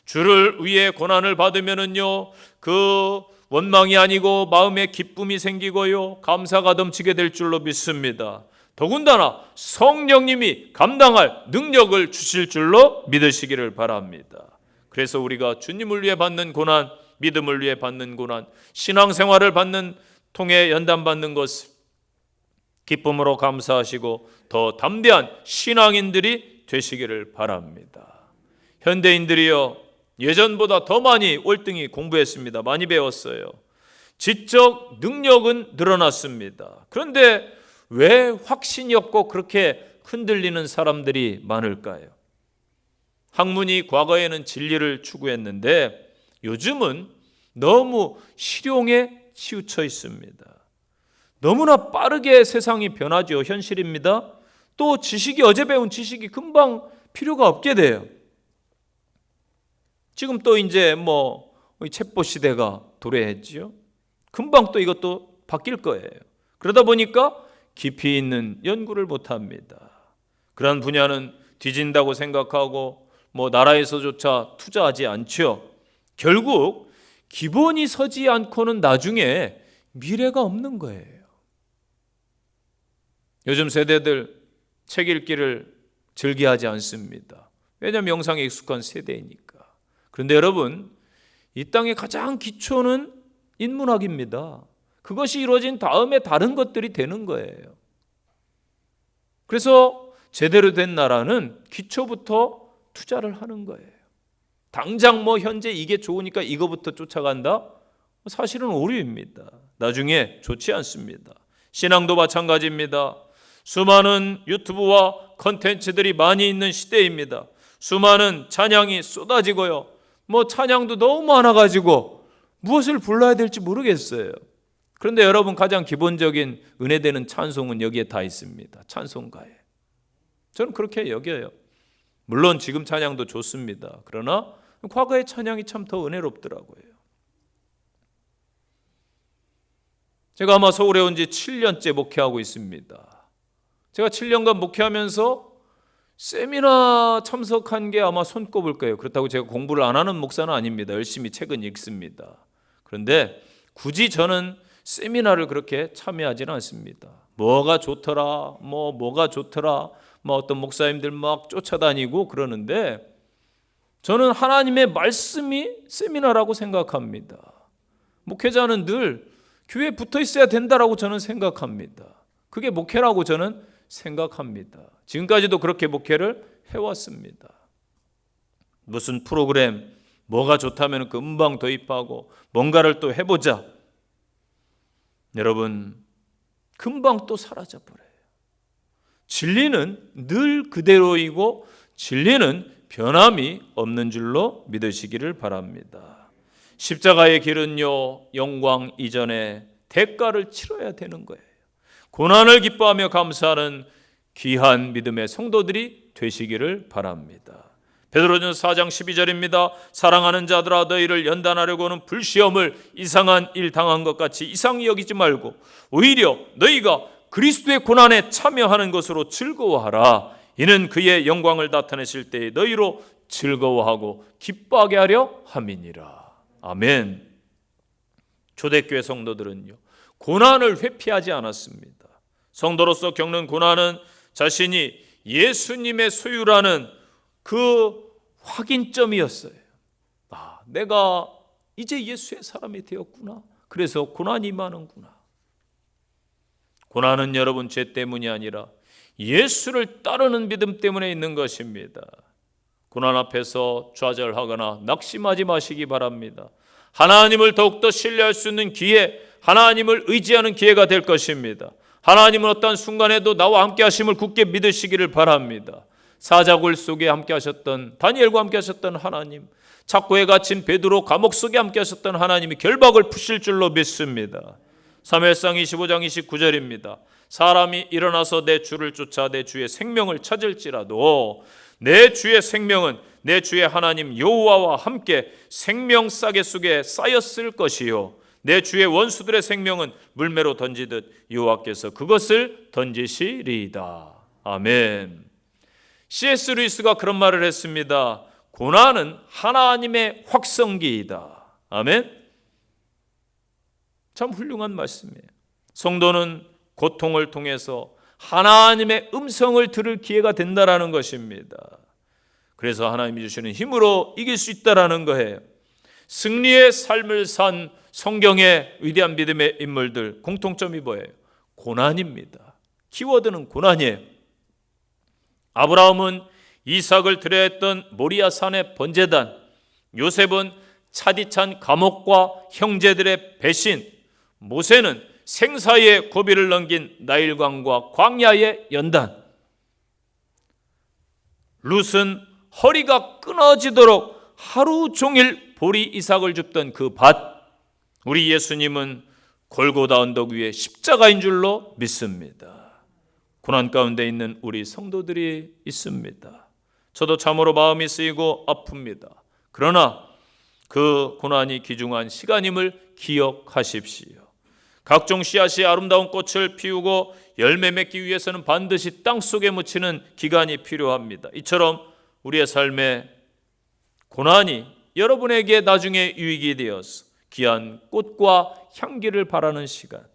주를 위해 고난을 받으면은요, 그 원망이 아니고 마음에 기쁨이 생기고요, 감사가 넘치게 될 줄로 믿습니다. 더군다나 성령님이 감당할 능력을 주실 줄로 믿으시기를 바랍니다. 그래서 우리가 주님을 위해 받는 고난, 믿음을 위해 받는 고난, 신앙생활을 받는 통해 연단받는 것을 기쁨으로 감사하시고 더 담대한 신앙인들이 되시기를 바랍니다. 현대인들이요, 예전보다 더 많이 월등히 공부했습니다. 많이 배웠어요. 지적 능력은 늘어났습니다. 그런데 왜 확신이 없고 그렇게 흔들리는 사람들이 많을까요? 학문이 과거에는 진리를 추구했는데 요즘은 너무 실용에 치우쳐 있습니다. 너무나 빠르게 세상이 변하죠. 현실입니다. 또 지식이, 어제 배운 지식이 금방 필요가 없게 돼요. 지금 또 이제 챗봇 시대가 도래했지요. 금방 또 이것도 바뀔 거예요. 그러다 보니까 깊이 있는 연구를 못합니다. 그런 분야는 뒤진다고 생각하고 나라에서조차 투자하지 않죠. 결국 기본이 서지 않고는 나중에 미래가 없는 거예요. 요즘 세대들 책 읽기를 즐겨하지 않습니다. 왜냐하면 영상에 익숙한 세대이니까. 그런데 여러분, 이 땅의 가장 기초는 인문학입니다. 그것이 이루어진 다음에 다른 것들이 되는 거예요. 그래서 제대로 된 나라는 기초부터 투자를 하는 거예요. 당장 현재 이게 좋으니까 이거부터 쫓아간다? 사실은 오류입니다. 나중에 좋지 않습니다. 신앙도 마찬가지입니다. 수많은 유튜브와 컨텐츠들이 많이 있는 시대입니다. 수많은 찬양이 쏟아지고요. 찬양도 너무 많아가지고 무엇을 불러야 될지 모르겠어요. 그런데 여러분, 가장 기본적인 은혜되는 찬송은 여기에 다 있습니다. 찬송가에. 저는 그렇게 여겨요. 물론 지금 찬양도 좋습니다. 그러나 과거의 찬양이 참 더 은혜롭더라고요. 제가 아마 서울에 온 지 7년째 목회하고 있습니다. 제가 7년간 목회하면서 세미나 참석한 게 아마 손꼽을 거예요. 그렇다고 제가 공부를 안 하는 목사는 아닙니다. 열심히 책은 읽습니다. 그런데 굳이 저는 세미나를 그렇게 참여하지는 않습니다. 뭐가 좋더라, 뭐가 좋더라, 어떤 목사님들 막 쫓아다니고 그러는데 저는 하나님의 말씀이 세미나라고 생각합니다. 목회자는 늘 교회에 붙어 있어야 된다라고 저는 생각합니다. 그게 목회라고 저는 생각합니다. 지금까지도 그렇게 목회를 해왔습니다. 무슨 프로그램, 뭐가 좋다면 금방 도입하고 뭔가를 또 해보자. 여러분, 금방 또 사라져버려요. 진리는 늘 그대로이고 진리는 변함이 없는 줄로 믿으시기를 바랍니다. 십자가의 길은요, 영광 이전에 대가를 치러야 되는 거예요. 고난을 기뻐하며 감사하는 귀한 믿음의 성도들이 되시기를 바랍니다. 베드로전서 4장 12절입니다. 사랑하는 자들아, 너희를 연단하려고는 불시험을 이상한 일 당한 것 같이 이상히 여기지 말고 오히려 너희가 그리스도의 고난에 참여하는 것으로 즐거워하라. 이는 그의 영광을 나타내실 때에 너희로 즐거워하고 기뻐하게 하려 함이니라. 아멘. 초대교회 성도들은요, 고난을 회피하지 않았습니다. 성도로서 겪는 고난은 자신이 예수님의 소유라는 그 확인점이었어요. 내가 이제 예수의 사람이 되었구나. 그래서 고난이 많은구나. 고난은 여러분 죄 때문이 아니라 예수를 따르는 믿음 때문에 있는 것입니다. 고난 앞에서 좌절하거나 낙심하지 마시기 바랍니다. 하나님을 더욱더 신뢰할 수 있는 기회, 하나님을 의지하는 기회가 될 것입니다. 하나님은 어떤 순간에도 나와 함께 하심을 굳게 믿으시기를 바랍니다. 사자굴 속에 함께 하셨던 다니엘과 함께 하셨던 하나님, 착고에 갇힌 베드로 감옥 속에 함께 하셨던 하나님이 결박을 푸실 줄로 믿습니다. 사무엘상 25장 29절입니다. 사람이 일어나서 내 주를 쫓아 내 주의 생명을 찾을지라도 내 주의 생명은 내 주의 하나님 여호와와 함께 생명 싸개 속에 쌓였을 것이요 내 주의 원수들의 생명은 물매로 던지듯 여호와께서 그것을 던지시리이다. 아멘. C.S. 루이스가 그런 말을 했습니다. 고난은 하나님의 확성기이다. 아멘. 참 훌륭한 말씀이에요. 성도는 고통을 통해서 하나님의 음성을 들을 기회가 된다라는 것입니다. 그래서 하나님이 주시는 힘으로 이길 수 있다라는 거예요. 승리의 삶을 산 성경의 위대한 믿음의 인물들 공통점이 뭐예요? 고난입니다. 키워드는 고난이에요. 아브라함은 이삭을 드려야 했던 모리아 산의 번제단, 요셉은 차디찬 감옥과 형제들의 배신, 모세는 생사의 고비를 넘긴 나일강과 광야의 연단, 룻은 허리가 끊어지도록 하루 종일 보리 이삭을 줍던 그 밭, 우리 예수님은 골고다 언덕 위에 십자가인 줄로 믿습니다. 고난 가운데 있는 우리 성도들이 있습니다. 저도 참으로 마음이 쓰이고 아픕니다. 그러나 그 고난이 귀중한 시간임을 기억하십시오. 각종 씨앗이 아름다운 꽃을 피우고 열매 맺기 위해서는 반드시 땅 속에 묻히는 기간이 필요합니다. 이처럼 우리의 삶에 고난이 여러분에게 나중에 유익이 되어서 귀한 꽃과 향기를 바라는 시간,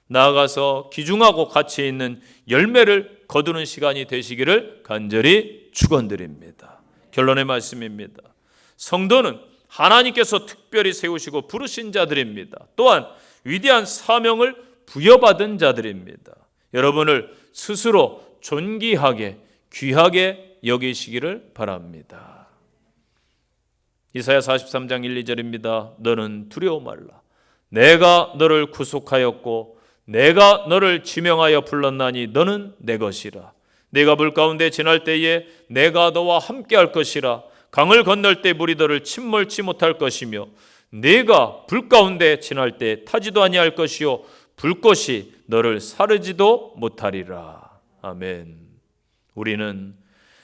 나아가서 귀중하고 가치 있는 열매를 거두는 시간이 되시기를 간절히 축원드립니다. 결론의 말씀입니다. 성도는 하나님께서 특별히 세우시고 부르신 자들입니다. 또한 위대한 사명을 부여받은 자들입니다. 여러분을 스스로 존귀하게 귀하게 여기시기를 바랍니다. 이사야 43장 1, 2절입니다. 너는 두려워 말라. 내가 너를 구속하였고 내가 너를 지명하여 불렀나니 너는 내 것이라. 내가 물 가운데 지날 때에 내가 너와 함께 할 것이라. 강을 건널 때 물이 너를 침몰치 못할 것이며 네가 불 가운데 지날 때 타지도 아니할 것이요 불꽃이 너를 사르지도 못하리라. 아멘. 우리는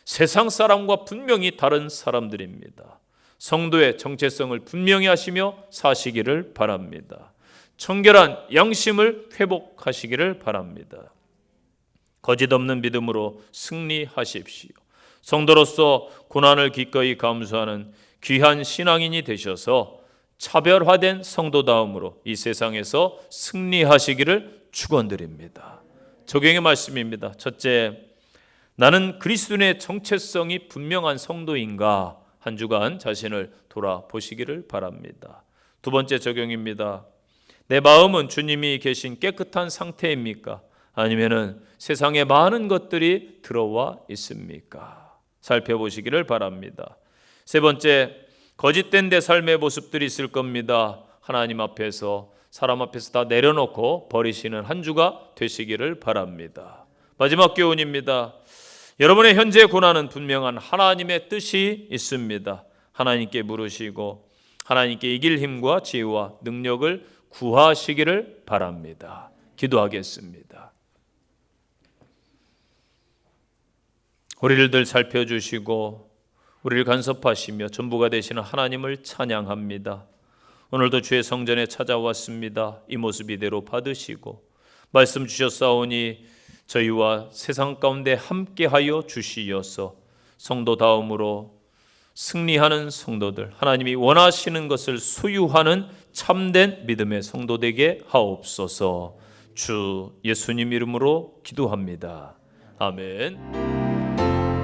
세상 사람과 분명히 다른 사람들입니다. 성도의 정체성을 분명히 하시며 사시기를 바랍니다. 청결한 양심을 회복하시기를 바랍니다. 거짓 없는 믿음으로 승리하십시오. 성도로서 고난을 기꺼이 감수하는 귀한 신앙인이 되셔서 차별화된 성도다움으로 이 세상에서 승리하시기를 축원드립니다. 적용의 말씀입니다. 첫째, 나는 그리스도인의 정체성이 분명한 성도인가? 한 주간 자신을 돌아보시기를 바랍니다. 두 번째 적용입니다. 내 마음은 주님이 계신 깨끗한 상태입니까? 아니면은 세상에 많은 것들이 들어와 있습니까? 살펴보시기를 바랍니다. 세 번째, 거짓된 내 삶의 모습들이 있을 겁니다. 하나님 앞에서 사람 앞에서 다 내려놓고 버리시는 한 주가 되시기를 바랍니다. 마지막 교훈입니다. 여러분의 현재 고난은 분명한 하나님의 뜻이 있습니다. 하나님께 물으시고 하나님께 이길 힘과 지혜와 능력을 구하시기를 바랍니다. 기도하겠습니다. 우리를 늘 살펴주시고 우리를 간섭하시며 전부가 되시는 하나님을 찬양합니다. 오늘도 주의 성전에 찾아왔습니다. 이 모습 이대로 받으시고 말씀 주셨사오니 저희와 세상 가운데 함께하여 주시어서 성도다움으로 승리하는 성도들, 하나님이 원하시는 것을 소유하는 참된 믿음의 성도 되게 하옵소서. 주 예수님 이름으로 기도합니다. 아멘.